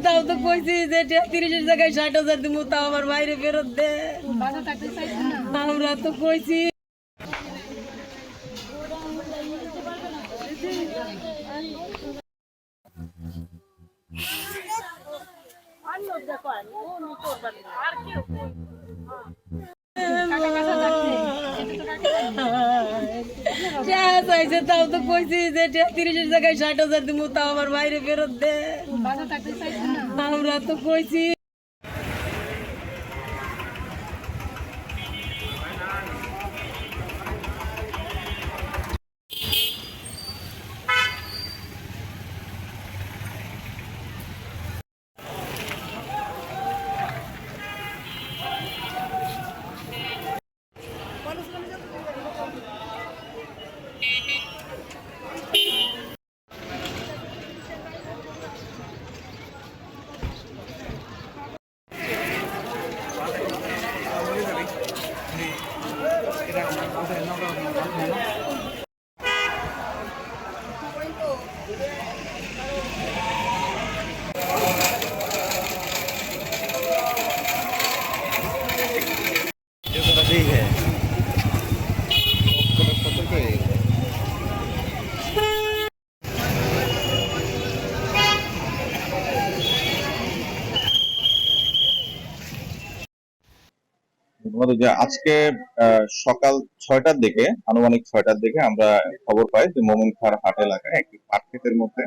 তাও তো কইছি যে 30-এর জায়গায় 60,000 দিব, তাও আমার বাইরে ফেরত দে। আমরা তো কইছি তাও তো কইছি যে 30-এর জায়গায় 60,000 দিব, তাও আমার বাইরে ফেরত দে। আমরা তো কইছি যে আজকে সকাল 6টার দিকে, আনুমানিক 6টার দিকে আমরা খবর পাই যে মোমিনখার হাট এলাকায় একটি পাট ক্ষেতের মধ্যে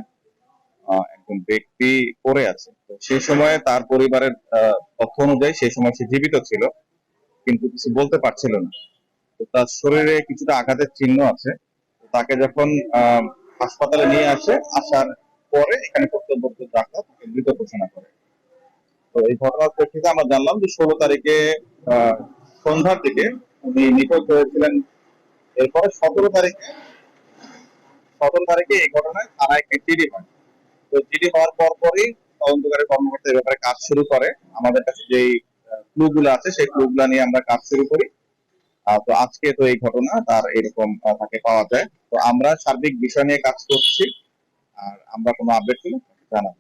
একজন ব্যক্তি পড়ে আছে। তো সেই সময় তার পরিবারের তথ্য অনুযায়ী সেই সময় সে জীবিত ছিল, কিন্তু কিছু বলতে পারছিল না। তো তার শরীরে কিছুটা আঘাতের চিহ্ন আছে। তাকে যখন হাসপাতালে নিয়ে আসার পরে এখানে কর্তব্যরত ডাক্তার তাকে মৃত ঘোষণা করে। তো এই ঘটনার প্রেক্ষিতে আমরা জানলাম যে 16 তারিখে সন্ধ্যার দিকে উনি নিখোঁজ হয়েছিলেন। এরপরে 17 তারিখে এই ঘটনায় থানায় একটি জিডি হয়। তো জিডি হওয়ার পরই তদন্তকারী কর্মকর্তা এই ব্যাপারে কাজ শুরু করে। আমাদের কাছে যেই ক্লু গুলো আছে সেই ক্লু গুলা নিয়ে আমরা কাজ শুরু করি। তো আজকে তো এই ঘটনা তার এরকম তাকে পাওয়া যায়। তো আমরা সার্বিক বিষয় নিয়ে কাজ করছি, আর আমরা কোনো আপডেট পেলে জানাবো।